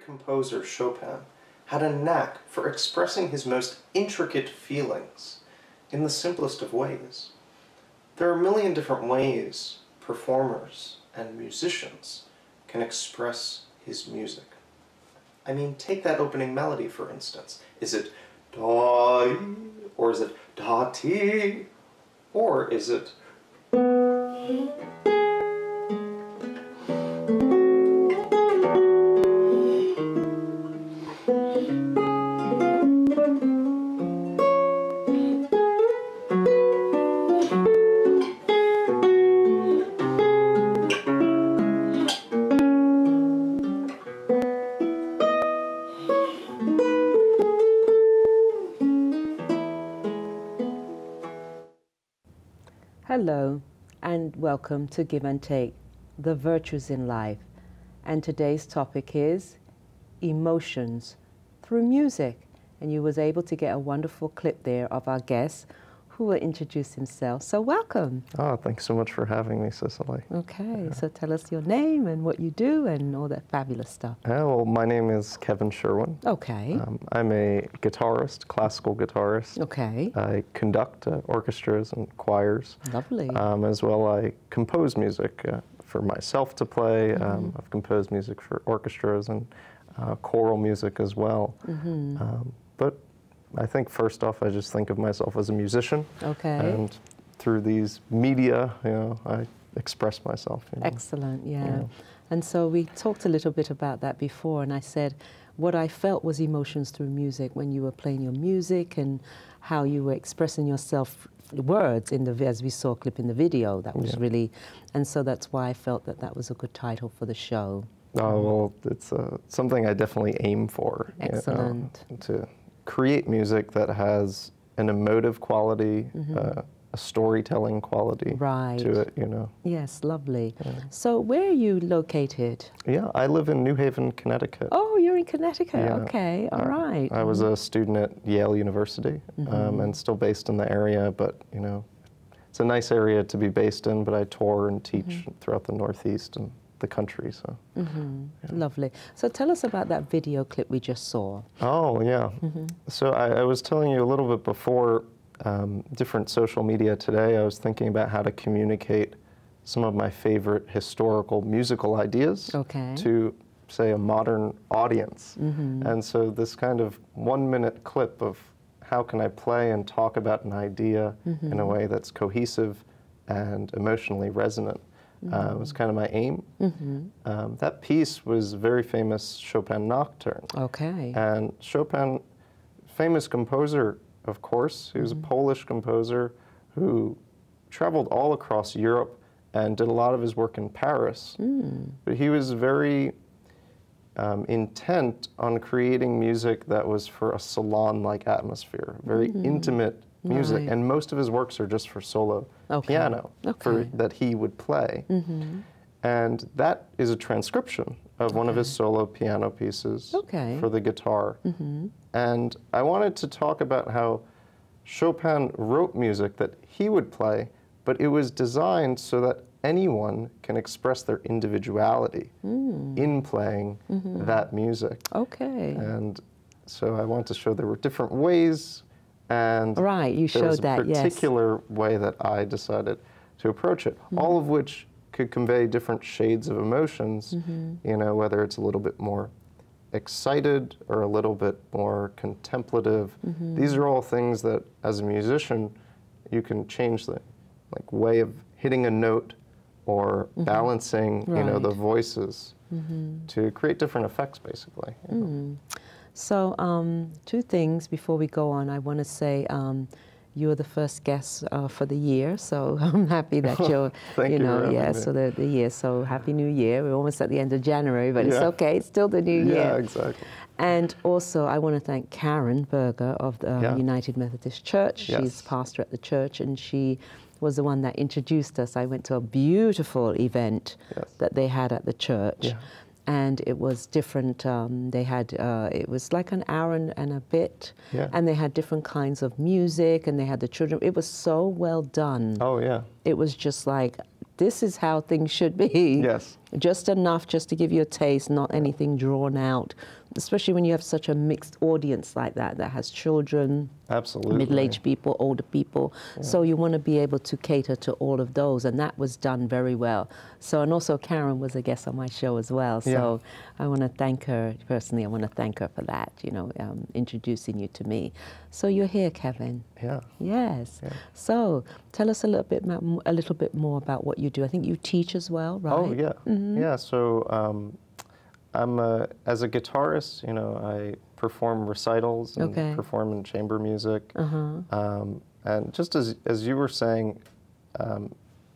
composer Chopin had a knack for expressing his most intricate feelings in the simplest of ways. There are a million different ways performers and musicians can express his music. I mean, take that opening melody, for instance. Is it da, or is it da ti, or is it Hello and welcome to Give and Take, the virtues in life. And today's topic is emotions through music. And you was able to get a wonderful clip there of our guest who will introduce himself. So welcome. Oh, thanks so much for having me, Cicely. Okay, so tell us your name and what you do and all that fabulous stuff. Well, my name is Kevin Sherwin. Okay. I'm a guitarist, classical guitarist. Okay. I conduct orchestras and choirs. Lovely. As well, I compose music for myself to play. I've composed music for orchestras and choral music as well. But I think first off, I just think of myself as a musician. Okay. And through these media, I express myself. Excellent, yeah. And so we talked a little bit about that before, and I said what I felt was emotions through music when you were playing your music and how you were expressing yourself, words in the, as we saw a clip in the video, that was really, and so that's why I felt that that was a good title for the show. Oh, well, it's something I definitely aim for. Excellent. To create music that has an emotive quality, a storytelling quality to it, Yes, lovely. So where are you located? Yeah, I live in New Haven, Connecticut. Oh, you're in Connecticut, okay, all right. I was a student at Yale University and still based in the area, but, it's a nice area to be based in, but I tour and teach throughout the Northeast and the country, so. Lovely. So tell us about that video clip we just saw. Oh, yeah. So I was telling you a little bit before different social media today. I was thinking about how to communicate some of my favorite historical musical ideas to, say, a modern audience. And so this kind of 1-minute clip of how can I play and talk about an idea in a way that's cohesive and emotionally resonant was kind of my aim. That piece was a very famous Chopin nocturne. Okay. And Chopin, famous composer, of course. He was a Polish composer who traveled all across Europe and did a lot of his work in Paris. But he was very intent on creating music that was for a salon-like atmosphere, very intimate music, and most of his works are just for solo piano that he would play. And that is a transcription of one of his solo piano pieces for the guitar. And I wanted to talk about how Chopin wrote music that he would play, but it was designed so that anyone can express their individuality in playing that music. And so I want to show there were different ways. And you showed that, there was a particular way that I decided to approach it, all of which could convey different shades of emotions, whether it's a little bit more excited or a little bit more contemplative. These are all things that, as a musician, you can change the way of hitting a note or balancing, the voices to create different effects, basically. So, 2 things before we go on. I want to say you're the first guest for the year, so I'm happy that you're, so the year. So Happy New Year. We're almost at the end of January, but it's okay. It's still the new year. Yeah, exactly. And also, I want to thank Karen Berger of the United Methodist Church. She's pastor at the church, and she was the one that introduced us. I went to a beautiful event that they had at the church. And it was different. They had, it was like an hour and a bit, and they had different kinds of music, and they had the children. It was so well done. Oh, yeah. It was just like this is how things should be. Yes. Just enough just to give you a taste, not anything drawn out, especially when you have such a mixed audience like that has children, absolutely, middle-aged people, older people. Yeah. So you want to be able to cater to all of those, and that was done very well. So, and also Karen was a guest on my show as well. So I want to thank her, personally, I want to thank her for that, you know, introducing you to me. So you're here, Kevin. Yeah. Yes. Yeah. So tell us a little bit more about what you do. I think you teach as well, right? Oh, yeah. Mm-hmm. Yeah, so as a guitarist, you know, I perform recitals and perform in chamber music. And just as you were saying,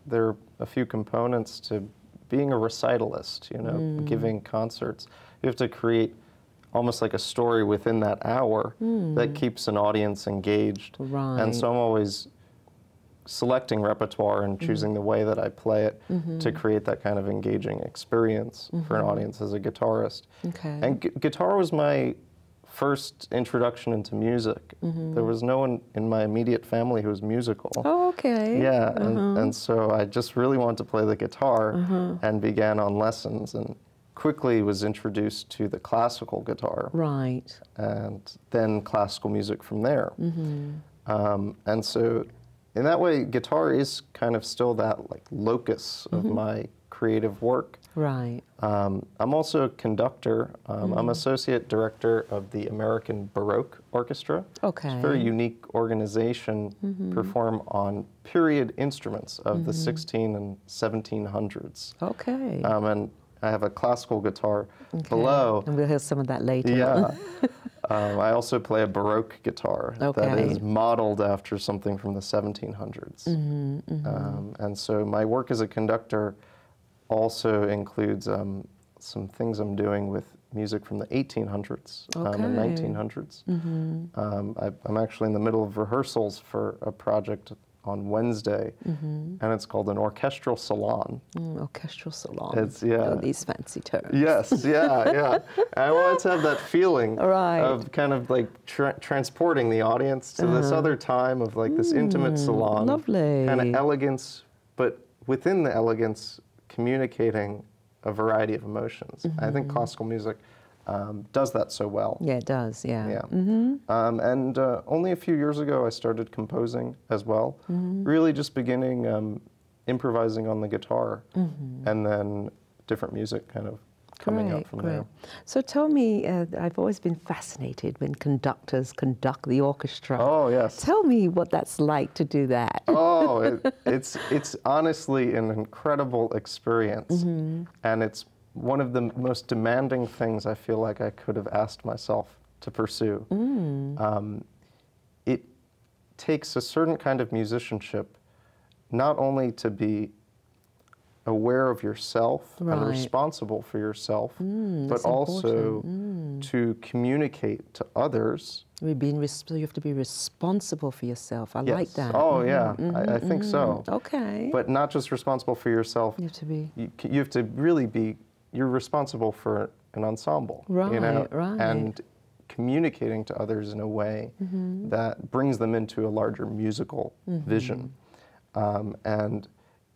there are a few components to being a recitalist, you know, giving concerts. You have to create almost like a story within that hour that keeps an audience engaged. Right. And so I'm always selecting repertoire and choosing the way that I play it to create that kind of engaging experience for an audience as a guitarist. Okay. And guitar was my first introduction into music. There was no one in my immediate family who was musical. Oh, okay. Yeah, and so I just really wanted to play the guitar and began on lessons and quickly was introduced to the classical guitar. Right. And then classical music from there. And so in that way, guitar is kind of still that like locus of my creative work. Right. I'm also a conductor. I'm associate director of the American Baroque Orchestra. Okay. It's a very unique organization, perform on period instruments of the 16 and 1700s. Okay. And I have a classical guitar below. And we'll hear some of that later. Yeah. I also play a Baroque guitar that is modeled after something from the 1700s. And so my work as a conductor also includes some things I'm doing with music from the 1800s and 1900s. I'm actually in the middle of rehearsals for a project on Wednesday, and it's called an orchestral salon. Orchestral salon. It's, these fancy terms. Yes, yeah. And I wanted to have that feeling of kind of like transporting the audience to this other time of like this intimate salon. Lovely. Kind of elegance, but within the elegance, communicating a variety of emotions. I think classical music does that so well. Yeah, it does, yeah. And only a few years ago, I started composing as well, really just beginning improvising on the guitar, and then different music kind of coming up from there. So tell me, I've always been fascinated when conductors conduct the orchestra. Oh, yes. Tell me what that's like to do that. Oh, it's honestly an incredible experience, and it's one of the most demanding things I feel like I could have asked myself to pursue. It takes a certain kind of musicianship, not only to be aware of yourself and responsible for yourself, but also to communicate to others. You have to be responsible for yourself. I like that. Oh, yeah, I think so. Okay. But not just responsible for yourself. You have to be. You have to really be. You're responsible for an ensemble, you know, and communicating to others in a way that brings them into a larger musical vision. And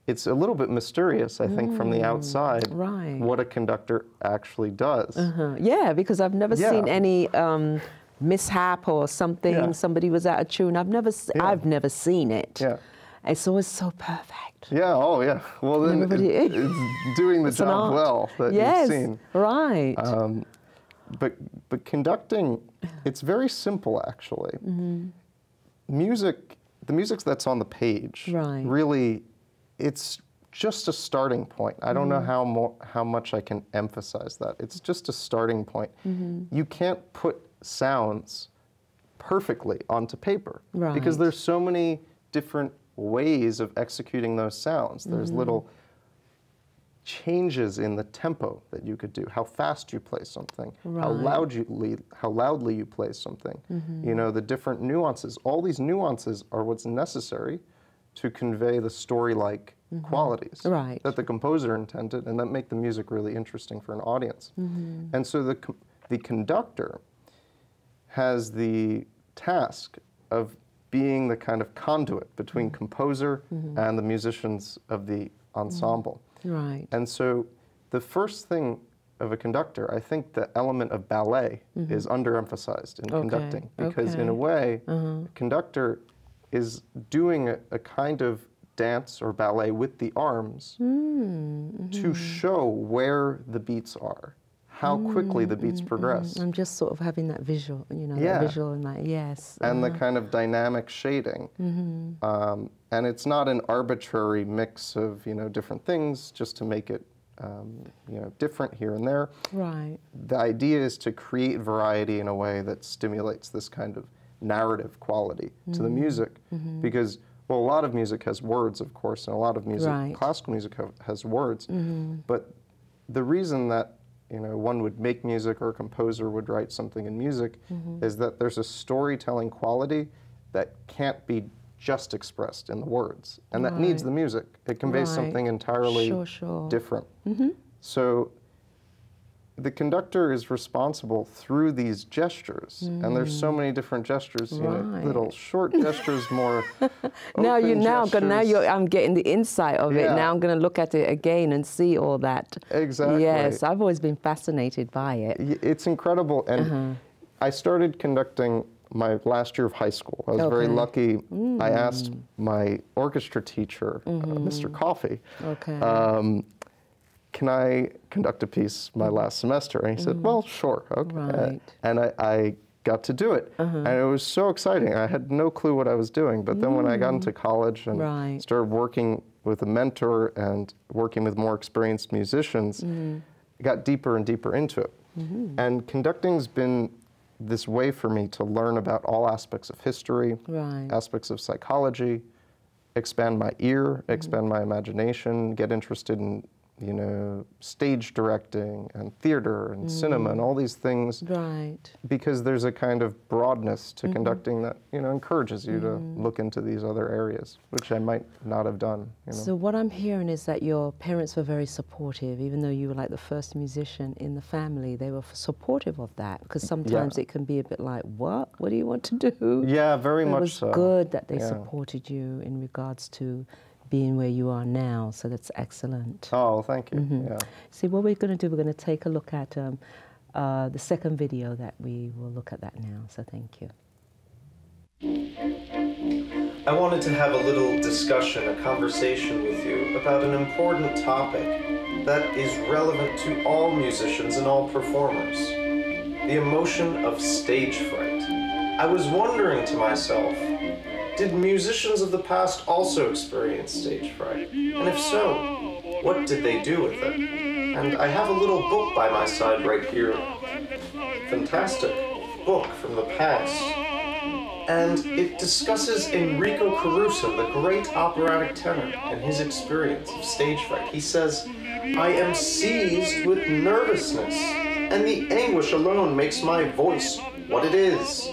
it's a little bit mysterious, I think, from the outside, what a conductor actually does. Yeah, because I've never seen any mishap or something. Somebody was out of tune. I've never seen it. Yeah. It's always so perfect. Yeah, oh yeah. Well, then it's doing the job well that you've seen. Right. But conducting, it's very simple, actually. Music, the music that's on the page, really, it's just a starting point. I don't know how much I can emphasize that. It's just a starting point. You can't put sounds perfectly onto paper because there's so many different ways of executing those sounds. There's little changes in the tempo that you could do, how fast you play something, how loudly you play something, you know, the different nuances. All these nuances are what's necessary to convey the story-like qualities that the composer intended and that make the music really interesting for an audience. And so the conductor has the task of being the kind of conduit between composer and the musicians of the ensemble. Right. And so the first thing of a conductor, I think the element of ballet is underemphasized in conducting, because in a way, a conductor is doing a kind of dance or ballet with the arms to show where the beats are, how quickly the beats progress. I'm just sort of having that visual, you know, that visual and that, yes. And the kind of dynamic shading. And it's not an arbitrary mix of, you know, different things just to make it, you know, different here and there. Right. The idea is to create variety in a way that stimulates this kind of narrative quality to the music, because, well, a lot of music has words, of course, and a lot of music, classical music has words, but the reason that, you know, one would make music or a composer would write something in music is that there's a storytelling quality that can't be just expressed in the words, and that needs the music. It conveys something entirely different. So the conductor is responsible through these gestures, and there's so many different gestures, you know, little short gestures, more now gestures. I'm getting the insight of it. Now I'm going to look at it again and see all that. Exactly. Yes, I've always been fascinated by it. It's incredible, and I started conducting my last year of high school. I was very lucky. I asked my orchestra teacher, Mr. Coffey, can I conduct a piece my last semester? And he said, well, sure, okay. And I got to do it. And it was so exciting. I had no clue what I was doing. But then when I got into college and started working with a mentor and working with more experienced musicians, I got deeper and deeper into it. And conducting's been this way for me to learn about all aspects of history, aspects of psychology, expand my ear, expand my imagination, get interested in, you know, stage directing and theater and cinema and all these things. Because there's a kind of broadness to conducting that, you know, encourages you to look into these other areas, which I might not have done. You know? So what I'm hearing is that your parents were very supportive, even though you were like the first musician in the family. They were supportive of that, because sometimes it can be a bit like, what do you want to do? Yeah, very much so. It was good that they supported you in regards to being where you are now, so that's excellent. Oh, thank you. Yeah. See, what we're going to do, we're going to take a look at the second video that we will look at that now, so thank you. I wanted to have a little discussion, a conversation with you about an important topic that is relevant to all musicians and all performers: the emotion of stage fright. I was wondering to myself, did musicians of the past also experience stage fright? And if so, what did they do with it? And I have a little book by my side right here. Fantastic book from the past. And it discusses Enrico Caruso, the great operatic tenor, and his experience of stage fright. He says, I am seized with nervousness, and the anguish alone makes my voice what it is.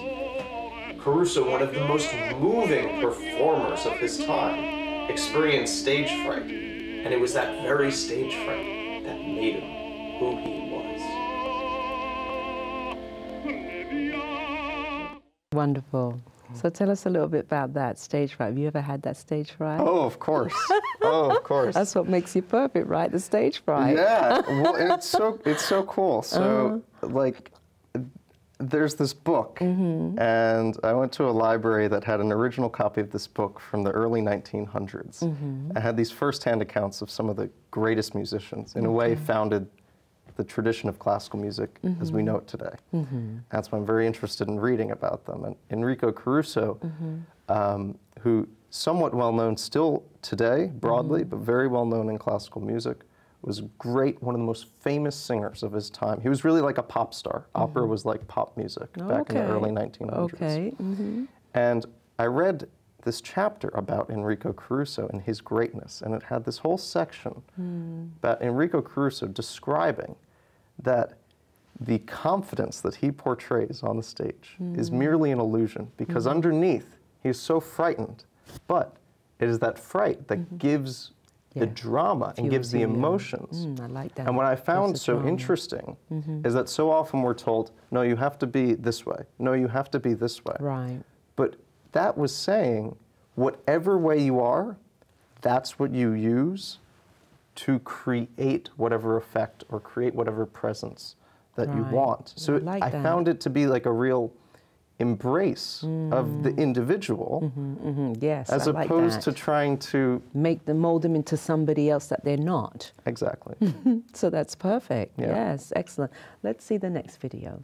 Caruso, one of the most moving performers of his time, experienced stage fright, and it was that very stage fright that made him who he was. Wonderful. So tell us a little bit about that stage fright. Have you ever had that stage fright? Oh, of course. Oh, of course. That's what makes you perfect, right? The stage fright. Yeah. Well, it's so cool. So, like, there's this book, and I went to a library that had an original copy of this book from the early 1900s. I had these first-hand accounts of some of the greatest musicians, in a way founded the tradition of classical music as we know it today. That's why I'm very interested in reading about them. And Enrico Caruso, who somewhat well-known still today, broadly, but very well-known in classical music, was great, one of the most famous singers of his time. He was really like a pop star. Opera was like pop music back in the early 1900s. And I read this chapter about Enrico Caruso and his greatness, and it had this whole section about Enrico Caruso describing that the confidence that he portrays on the stage is merely an illusion, because underneath he is so frightened, but it is that fright that gives the drama and gives the emotions. I like that. And what I found so interesting is that so often we're told, no, you have to be this way. No, you have to be this way. Right. But that was saying, whatever way you are, that's what you use to create whatever effect or create whatever presence that you want. So I found it to be like a real embrace of the individual, yes, as opposed to trying to mold them into somebody else that they're not. Exactly. So that's perfect. Yeah. Yes, excellent. Let's see the next video.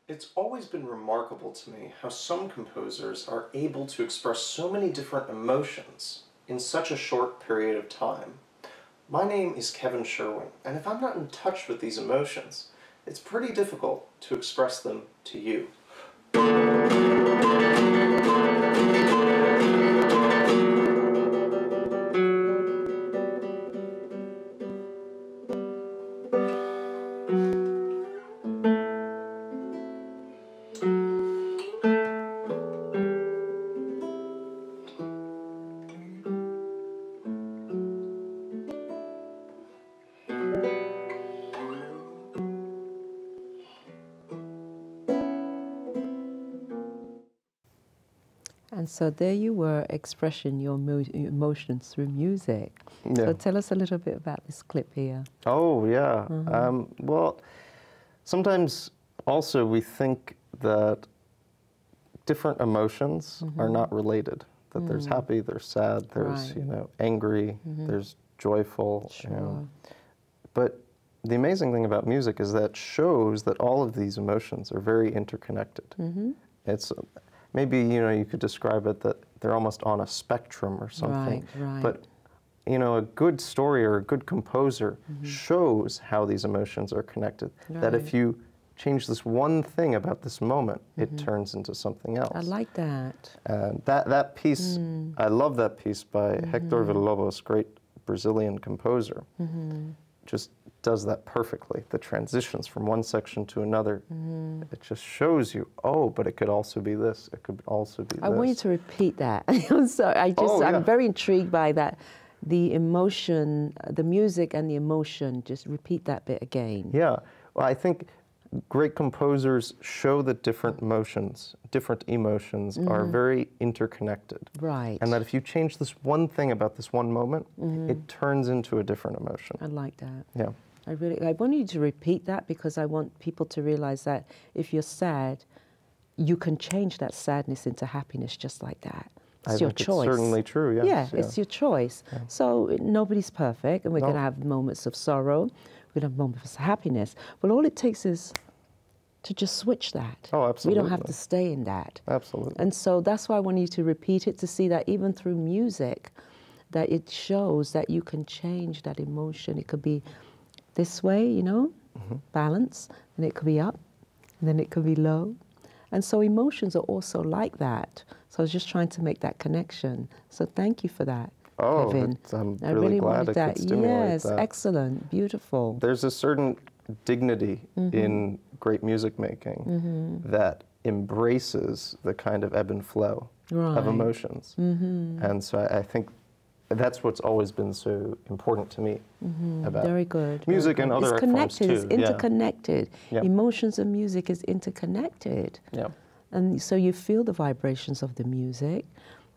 It's always been remarkable to me how some composers are able to express so many different emotions in such a short period of time. My name is Kevin Sherwin, and if I'm not in touch with these emotions, it's pretty difficult to express them to you. And so there you were, expressing your emotions through music. Yeah. So tell us a little bit about this clip here. Oh, yeah. Well, sometimes also we think that different emotions are not related. That there's happy, there's sad, there's, you know, angry, there's joyful. Sure. You know. But the amazing thing about music is that it shows that all of these emotions are very interconnected. It's maybe, you know, you could describe it that they're almost on a spectrum or something. Right. But, you know, a good story or a good composer shows how these emotions are connected. Right. That if you change this one thing about this moment, it turns into something else. I like that. And that piece, I love that piece by Hector Villa-Lobos, great Brazilian composer. Just does that perfectly. The transitions from one section to another, it just shows you, oh, but it could also be this, it could also be this. I want you to repeat that. I'm sorry, I'm very intrigued by that. The emotion, the music and the emotion, just repeat that bit again. Yeah, well, I think great composers show that different emotions are very interconnected. Right. And that if you change this one thing about this one moment, it turns into a different emotion. I like that. Yeah. I want you to repeat that because I want people to realize that if you're sad, you can change that sadness into happiness just like that. It's your choice. It's certainly true, yes. Yeah, it's your choice. Yeah. So nobody's perfect, and we're going to have moments of sorrow, we're going to have moments of happiness, but all it takes is to just switch that. Oh, absolutely. We don't have to stay in that. Absolutely. And so that's why I want you to repeat it, to see that even through music, that it shows that you can change that emotion. It could be this way, you know, balance, and it could be up, and then it could be low. And so emotions are also like that. So I was just trying to make that connection. So thank you for that, Kevin. I'm really glad it could stimulate that. Yes, excellent, beautiful. There's a certain dignity in great music making that embraces the kind of ebb and flow of emotions. And so I think that's what's always been so important to me about music and other art forms too. It's interconnected. Yeah. Emotions and music is interconnected. Yeah. And so you feel the vibrations of the music,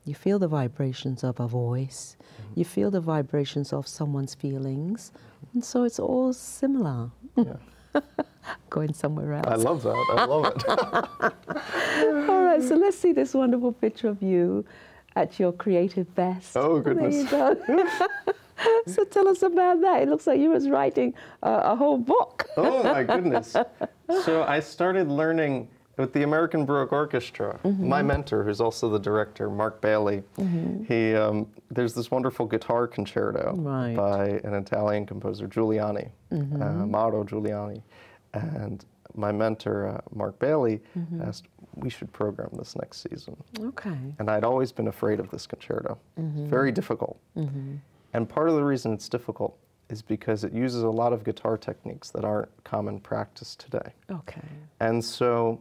you feel the vibrations of a voice, you feel the vibrations of someone's feelings, and so it's all similar. Yeah. Going somewhere else. I love that. I love it. All right, so let's see this wonderful picture of you at your creative best. Oh, goodness. There you go. So tell us about that. It looks like you was writing a whole book. Oh, my goodness. So I started learning with the American Baroque Orchestra. My mentor, who's also the director, Mark Bailey, there's this wonderful guitar concerto by an Italian composer, Giuliani, Mauro Giuliani. And my mentor, Mark Bailey, asked, we should program this next season. Okay. And I'd always been afraid of this concerto. It's very difficult. And part of the reason it's difficult is because it uses a lot of guitar techniques that aren't common practice today. Okay. And so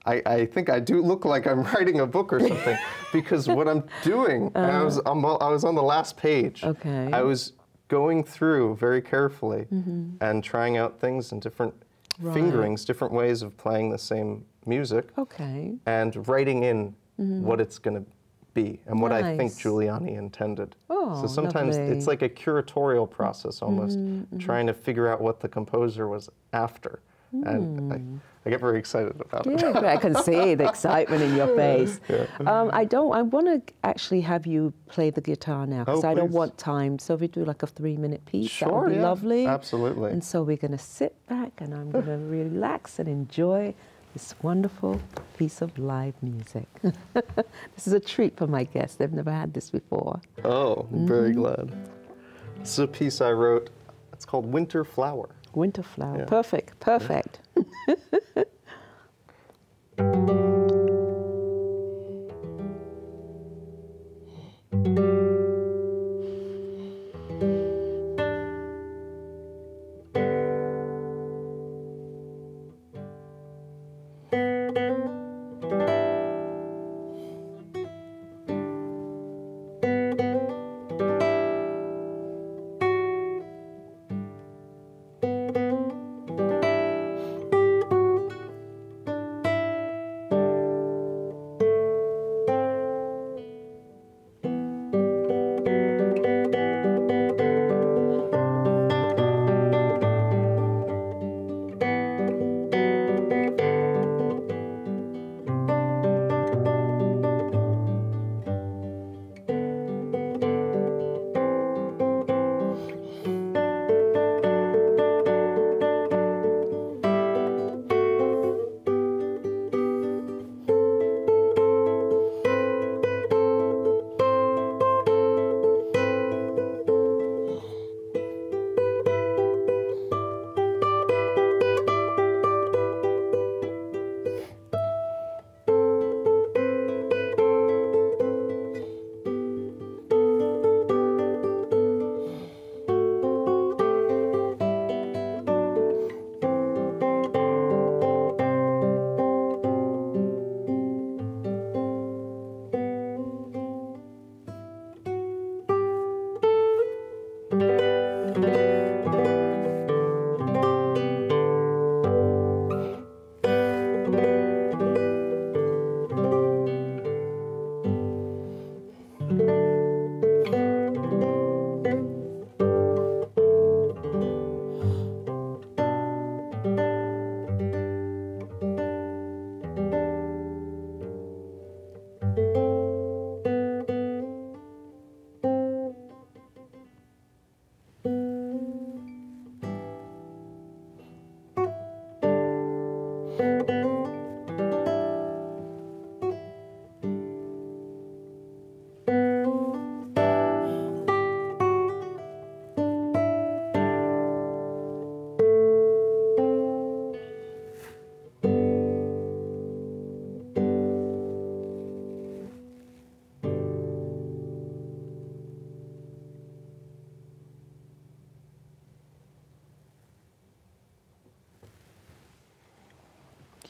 I think I do look like I'm writing a book or something because what I'm doing, I was on the last page. Okay. I was going through very carefully and trying out things and different fingerings, different ways of playing the same music, and writing in what it's going to be and what I think Giuliani intended. Oh, so sometimes lovely. it's like a curatorial process almost, trying to figure out what the composer was after. And I get very excited about it. Yeah, I can see the excitement in your face. I want to actually have you play the guitar now, because I don't want time. So if we do like a 3-minute piece, that would be lovely. Absolutely. And so we're going to sit back and I'm going to relax and enjoy this wonderful piece of live music. This is a treat for my guests. They've never had this before. Oh, I'm very glad. This is a piece I wrote. It's called Winter Flower. Winter Flower. Perfect. Perfect.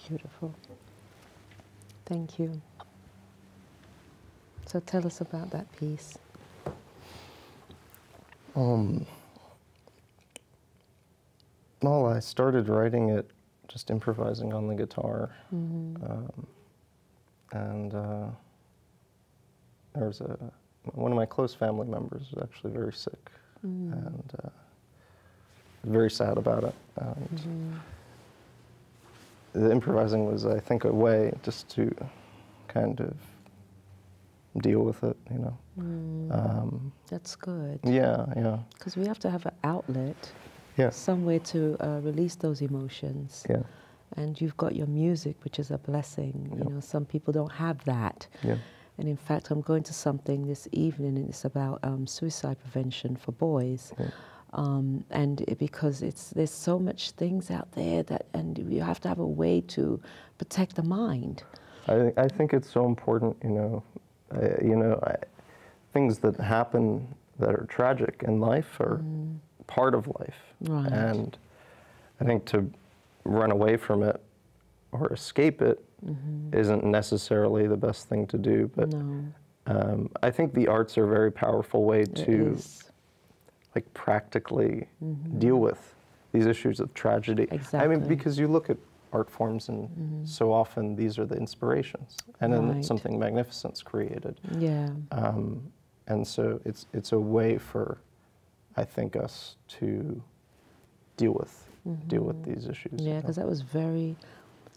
Beautiful. Thank you. So tell us about that piece. Well, I started writing it just improvising on the guitar. And there was one of my close family members was actually very sick, and very sad about it. And the improvising was, I think, a way just to kind of deal with it, you know. That's good. Yeah, yeah. Because we have to have an outlet, Yeah. somewhere to release those emotions. Yeah. And you've got your music, which is a blessing. You know, some people don't have that. Yeah. And in fact, I'm going to something this evening, and it's about suicide prevention for boys. Yeah. Because there's so much things out there and you have to have a way to protect the mind. I think it's so important, you know. Things that happen that are tragic in life are part of life. Right. And I think to run away from it or escape it isn't necessarily the best thing to do. But I think the arts are a very powerful way to like practically deal with these issues of tragedy. Exactly. I mean, because you look at art forms and so often these are the inspirations, and then something magnificent's created. Yeah. And so it's a way for, I think, us to deal with these issues. Yeah, because that was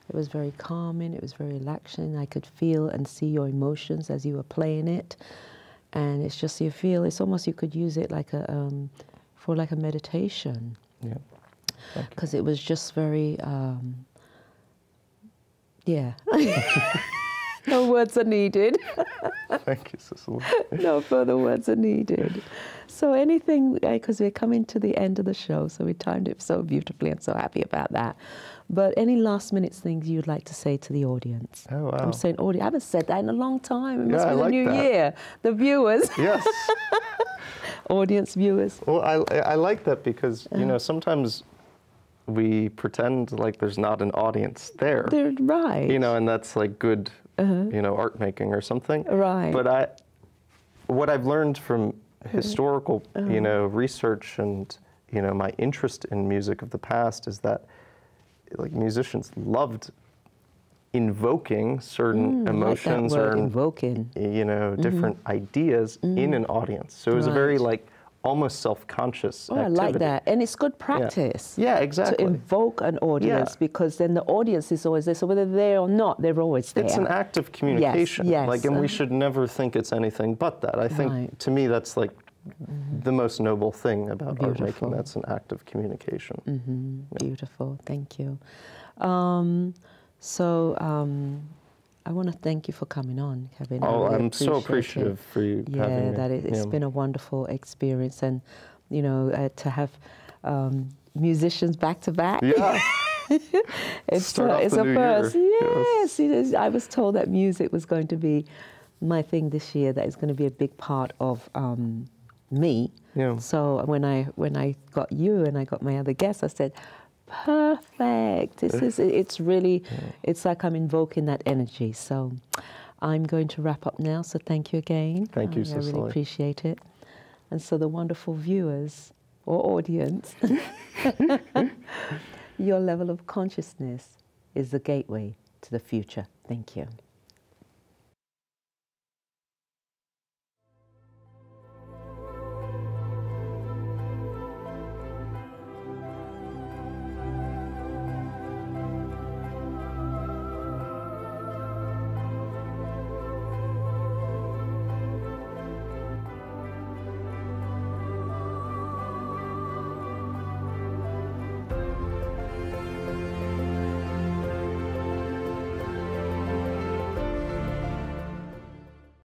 it was very calming, it was very relaxing. I could feel and see your emotions as you were playing it. And it's just, you feel, it's almost, you could use it like for like a meditation. Yeah. Because it was just very, yeah. No words are needed. Thank you, Cicely. No further words are needed. So anything, because we're coming to the end of the show, so we timed it so beautifully. I'm so happy about that. But any last minute things you'd like to say to the audience? Oh, wow. I'm saying audience. I haven't said that in a long time. It must Yeah, be the like new that. year. The viewers. Yes. Audience, viewers. Well, I like that because, you know, sometimes we pretend like there's not an audience there. They're right. You know, and that's like good, you know, art making or something. Right. But what I've learned from historical, you know, research and, you know, my interest in music of the past is that, like, musicians loved invoking certain emotions like that word, or invoking, you know, different ideas in an audience. So it was a very like almost self-conscious activity. I like that, and it's good practice. Yeah, exactly. To invoke an audience, because then the audience is always there. So whether they're there or not, they're always there. It's an act of communication. Yes. Like, and we should never think it's anything but that. I think to me that's like the most noble thing about art making. That's an act of communication. Yeah. Beautiful. Thank you. I want to thank you for coming on, Kevin. Oh, really I'm so appreciative for you having me. It's been a wonderful experience, and you know, to have musicians back to back. Yeah. it's a first. Yes. I was told that music was going to be my thing this year. That is going to be a big part of me. Yeah. So when I got you and I got my other guests, I said, perfect. It's really, it's like I'm invoking that energy. So I'm going to wrap up now. So thank you again. Thank you, Cicely. I really appreciate it. And so the wonderful viewers or audience, your level of consciousness is the gateway to the future. Thank you.